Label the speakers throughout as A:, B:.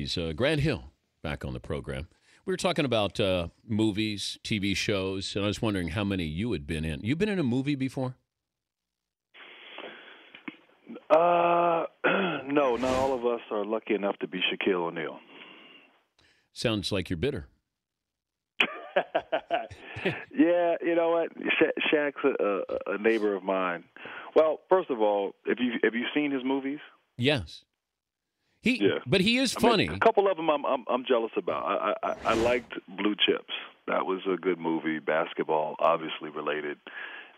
A: Kentucky's Grant Hill back on the program. We were talking about movies, TV shows, and I was wondering how many you had been in. You been in a movie before?
B: No, not all of us are lucky enough to be Shaquille O'Neal.
A: Sounds like you're bitter.
B: Yeah, you know what? Shaq's a neighbor of mine. Well, first of all, have you seen his movies?
A: Yes.
B: Yeah.
A: But he is
B: I mean,
A: funny.
B: a couple of them I'm jealous about. I liked Blue Chips. That was a good movie. Basketball, obviously related.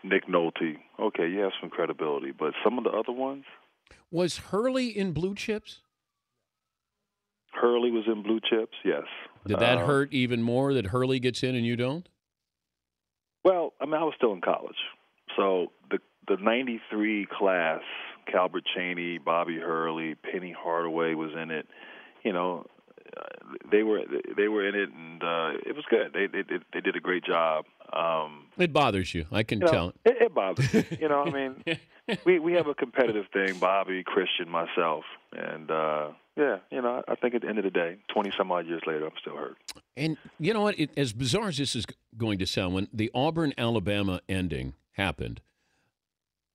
B: Nick Nolte. Okay, you have some credibility, but some of the other ones.
A: Was Hurley in Blue Chips?
B: Hurley was in Blue Chips. Yes.
A: Did that hurt even more that Hurley gets in and you don't?
B: Well, I mean, I was still in college, so the '93 class. Calbert Cheney, Bobby Hurley, Penny Hardaway was in it. You know, they were in it, and it was good. They did a great job.
A: It bothers you, I can tell.
B: It bothers me. You know, I mean, we have a competitive thing. Bobby, Christian, myself, and yeah, you know, I think at the end of the day, 20-some odd years later, I'm still hurt.
A: And you know what? As bizarre as this is going to sound, when the Auburn-Alabama ending happened,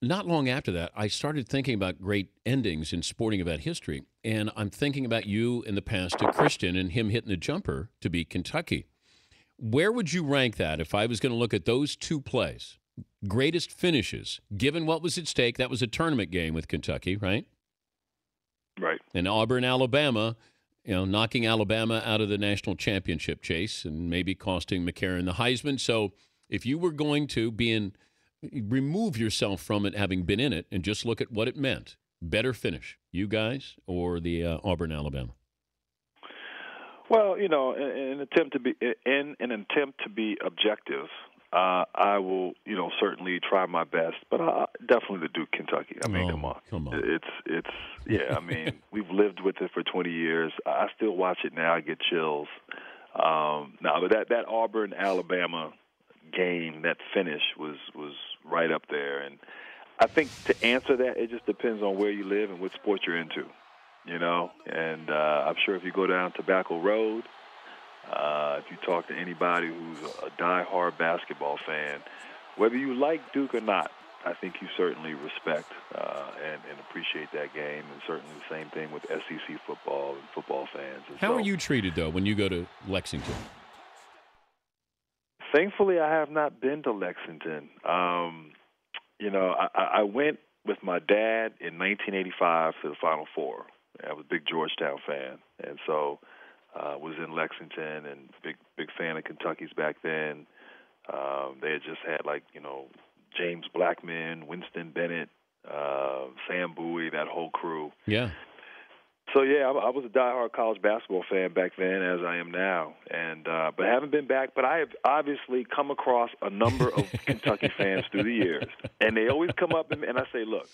A: not long after that, I started thinking about great endings in sporting event history, and I'm thinking about you in the past to Christian and him hitting the jumper to beat Kentucky. Where would you rank that if I was going to look at those two plays? Greatest finishes, given what was at stake. That was a tournament game with Kentucky, right?
B: Right.
A: And Auburn, Alabama, you know, knocking Alabama out of the national championship chase and maybe costing McCarron the Heisman. So if you were going to remove yourself from it, having been in it, and just look at what it meant, better finish, you guys or the Auburn, Alabama?
B: Well, you know, in an attempt to be objective, I will, you know, certainly try my best, but definitely the Duke Kentucky. I mean, come on. It's yeah. I mean, we've lived with it for 20 years. I still watch it now. I get chills. Now, but that Auburn Alabama game, that finish was right up there, and I think to answer that, it just depends on where you live and what sport you're into. You know, and I'm sure if you go down Tobacco Road, if you talk to anybody who's a diehard basketball fan, whether you like Duke or not, I think you certainly respect and appreciate that game, and certainly the same thing with SEC football and football fans. And
A: How are you treated, though, when you go to Lexington?
B: Thankfully, I have not been to Lexington. You know, I went with my dad in 1985 to the Final Four. I was a big Georgetown fan, and so was in Lexington and big fan of Kentucky's back then. They had just had, like, you know, James Blackman, Winston Bennett, Sam Bowie, that whole crew.
A: Yeah.
B: So, yeah, I was a diehard college basketball fan back then, as I am now, and but haven't been back. But I have obviously come across a number of Kentucky fans through the years, and they always come up and I say, look,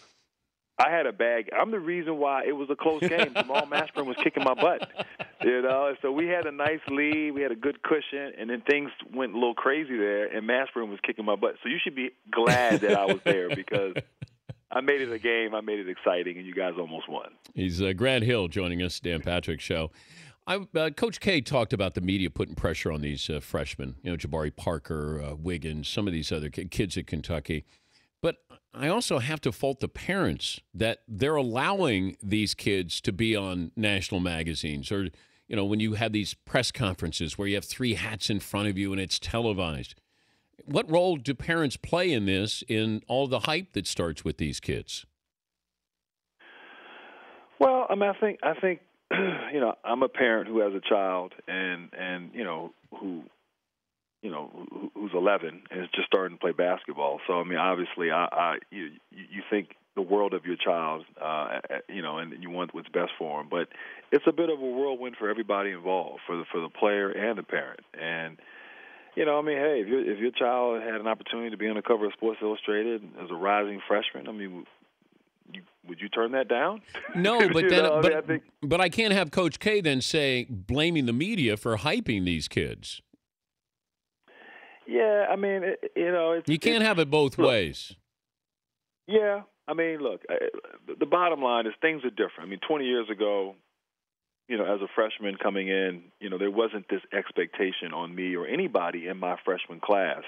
B: I had a bag. I'm the reason why it was a close game. Jamal Mashburn was kicking my butt, you know. So we had a nice lead. We had a good cushion, and then things went a little crazy there, and Mashburn was kicking my butt. So you should be glad that I was there because I made it a game. I made it exciting, and you guys almost won.
A: He's Grant Hill joining us, Dan Patrick Show. Coach K talked about the media putting pressure on these freshmen, you know, Jabari Parker, Wiggins, some of these other kids at Kentucky. But I also have to fault the parents that they're allowing these kids to be on national magazines, or, you know, when you have these press conferences where you have three hats in front of you and it's televised. What role do parents play in this, in all the hype that starts with these kids?
B: Well, I mean, I think you know, I'm a parent who has a child and you know, who's 11 and is just starting to play basketball. So, I mean, obviously, you think the world of your child, you know, and you want what's best for them. But it's a bit of a whirlwind for everybody involved, for the player and the parent. And, you know, I mean, hey, if your child had an opportunity to be on the cover of Sports Illustrated as a rising freshman, I mean, would you turn that down?
A: No, but then, but I can't have Coach K then blaming the media for hyping these kids.
B: Yeah, I mean, you know,
A: you can't have it both ways.
B: Yeah, I mean, look, the bottom line is things are different. I mean, 20 years ago, as a freshman coming in, there wasn't this expectation on me or anybody in my freshman class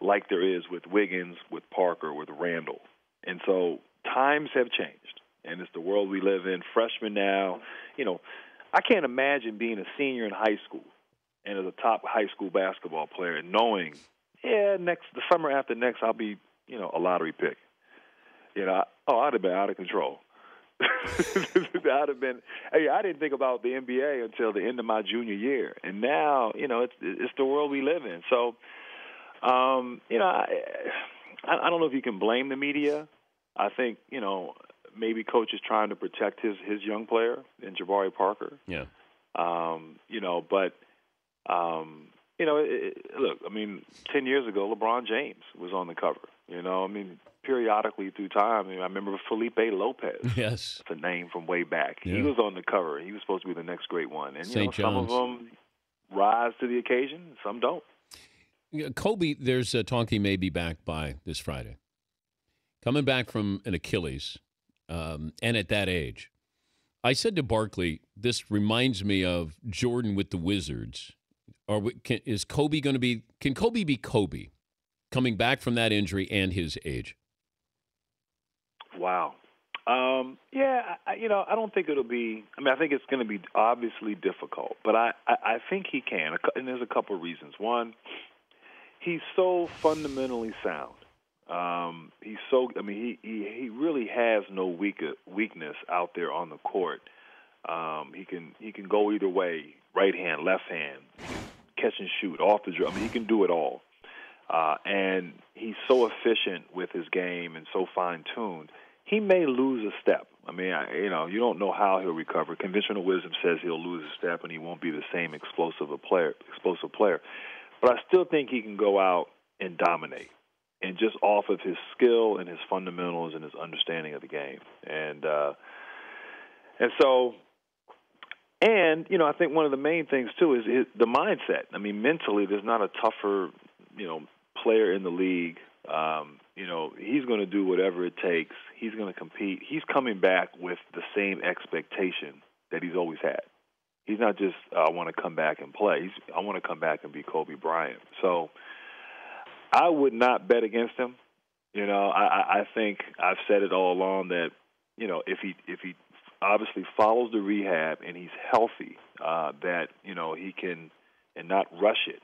B: like there is with Wiggins, with Parker, with Randall. And so times have changed, and it's the world we live in. Freshmen now, I can't imagine being a senior in high school and as a top high school basketball player and knowing, the summer after next I'll be, a lottery pick. I'd have been out of control. I'd have been. I didn't think about the NBA until the end of my junior year, and now it's the world we live in. So, I don't know if you can blame the media. I think maybe coach is trying to protect his young player in Jabari Parker.
A: Yeah.
B: Look, 10 years ago, LeBron James was on the cover. Periodically through time. I remember Felipe Lopez.
A: Yes.
B: That's a name from way back.
A: Yeah.
B: He was on the cover. He was supposed to be the next great one. And, some of
A: John's.
B: them rise to the occasion, some don't.
A: Kobe, there's talk he may be back by this Friday. Coming back from an Achilles, and at that age. I said to Barkley, this reminds me of Jordan with the Wizards. Is Kobe going to be – can Kobe be Kobe coming back from that injury and his age?
B: Wow. I don't think it'll be – I think it's going to be obviously difficult, but I think he can, and there's a couple of reasons. One, he's so fundamentally sound. He's so – he really has no weakness out there on the court. He can go either way, right hand, left hand, catch and shoot, off the dribble. He can do it all. And he's so efficient with his game and so fine-tuned. He may lose a step. You don't know how he'll recover. Conventional wisdom says he'll lose a step and he won't be the same explosive player. But I still think he can go out and dominate, and just off of his skill and his fundamentals and his understanding of the game. And I think one of the main things too is the mindset. Mentally, there's not a tougher, player in the league. He's going to do whatever it takes. He's going to compete. He's coming back with the same expectation that he's always had. He's not just, I want to come back and play. I want to come back and be Kobe Bryant. So I would not bet against him. I think I've said it all along that, if he obviously follows the rehab and he's healthy, that, he can and not rush it.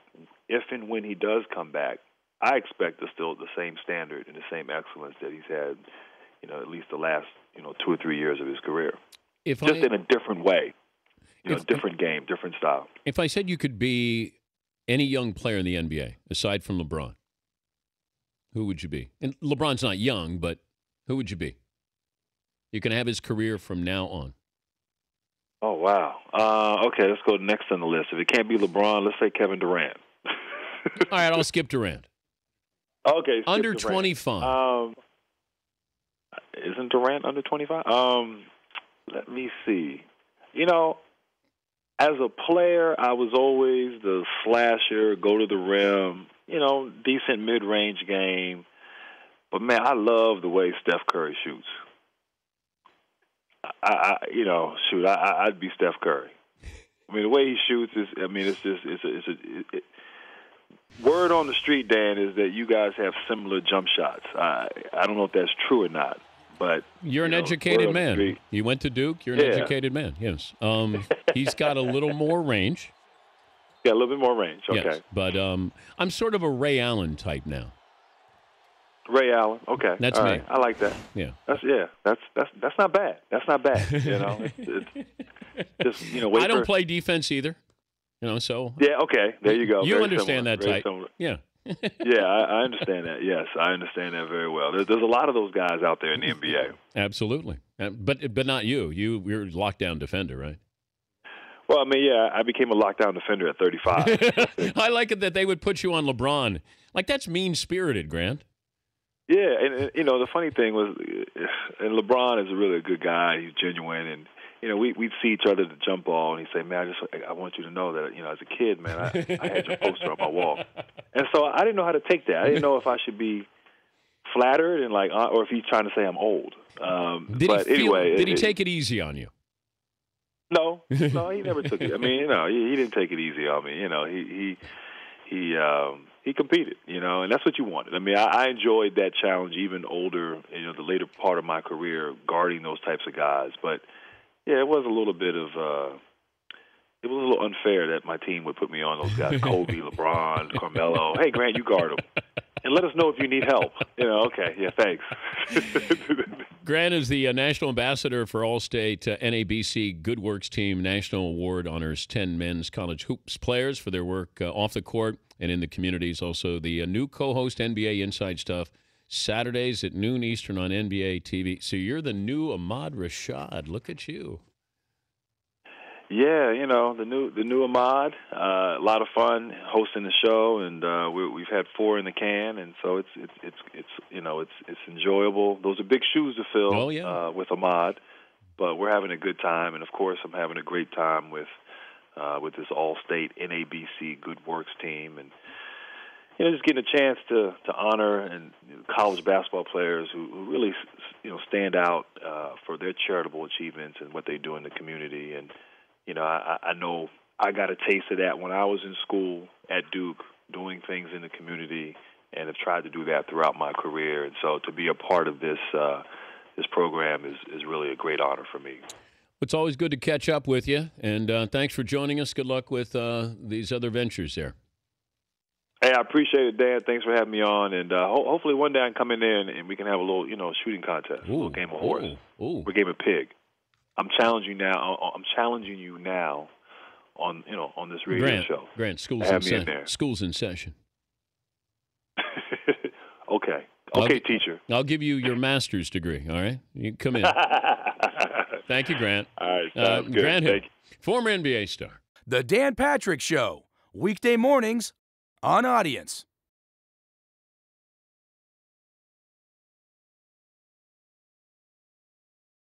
B: If and when he does come back, I expect still the same standard and the same excellence that he's had, at least the last, 2 or 3 years of his career. In a different way, different game, different style.
A: If I said you could be any young player in the NBA, aside from LeBron, who would you be? And LeBron's not young, but who would you be? You can have his career from now on.
B: Oh, wow. Okay, let's go next on the list. If it can't be LeBron, let's say Kevin Durant.
A: All right, I'll skip Durant.
B: Okay.
A: Under
B: Durant.
A: 25.
B: Isn't Durant under 25? Let me see. As a player, I was always the slasher, go to the rim, decent mid-range game. But, man, I love the way Steph Curry shoots. I'd be Steph Curry. The way he shoots is, word on the street, Dan, is that you guys have similar jump shots. I don't know if that's true or not, but
A: you're an educated man. You went to Duke. You're an educated man. Yes. He's got a little more range.
B: Yeah, a little bit more range. Okay.
A: Yes, but I'm sort of a Ray Allen type now.
B: Ray Allen. Okay.
A: That's
B: all
A: me.
B: Right. I like that.
A: Yeah.
B: That's not bad. That's not bad. It's just
A: I don't play defense either. So
B: yeah. Okay. There you go.
A: You
B: very
A: understand
B: similar.
A: that
B: very
A: type.
B: Similar.
A: Yeah.
B: Yeah, I understand that. Yes, I understand that very well. There's a lot of those guys out there in the NBA.
A: Absolutely. But not you. You're a lockdown defender, right?
B: Well, I became a lockdown defender at 35.
A: I like it that they would put you on LeBron. Like, that's mean-spirited, Grant.
B: Yeah, and the funny thing was, and LeBron is really a good guy. He's genuine, and we'd see each other at the jump ball, and he'd say, "Man, I want you to know that as a kid, man, I had your poster on my wall." And so I didn't know how to take that. I didn't know if I should be flattered and or if he's trying to say I'm old.
A: Did he take it easy on you?
B: No, he never took it. I mean, he didn't take it easy on me. He competed, and that's what you wanted. I mean, I enjoyed that challenge even older, the later part of my career, guarding those types of guys. But yeah, it was a little bit of it was a little unfair that my team would put me on those guys, Kobe, LeBron, Carmelo. Hey, Grant, you guard them. And let us know if you need help. Okay, yeah, thanks.
A: Grant is the national ambassador for All-State NABC Good Works Team. National Award honors 10 men's college hoops players for their work off the court and in the communities. Also, the new co-host NBA Inside Stuff, Saturdays at noon Eastern on NBA TV. So you're the new Ahmad Rashad. Look at you.
B: Yeah, the new Ahmad. A lot of fun hosting the show, and we've had 4 in the can, and so it's enjoyable. Those are big shoes to fill.
A: Oh, yeah.
B: With Ahmad, but we're having a good time, and of course I'm having a great time with this All-State NABC Good Works team, and just getting a chance to honor and college basketball players who really stand out for their charitable achievements and what they do in the community. And I know I got a taste of that when I was in school at Duke, doing things in the community, and have tried to do that throughout my career. And so to be a part of this program is really a great honor for me.
A: It's always good to catch up with you, and thanks for joining us. Good luck with these other ventures there.
B: Hey, I appreciate it, Dan. Thanks for having me on, and hopefully one day I can come in there and we can have a little, shooting contest, a little game of horse, a game of pig. I'm challenging you now on this radio show.
A: Grant, school's in session.
B: Okay, teacher.
A: I'll give you your master's degree. All right, you come in. Thank you, Grant.
B: All right, sounds good.
A: Grant Hill, former NBA star.
C: The Dan Patrick Show, weekday mornings on Audience.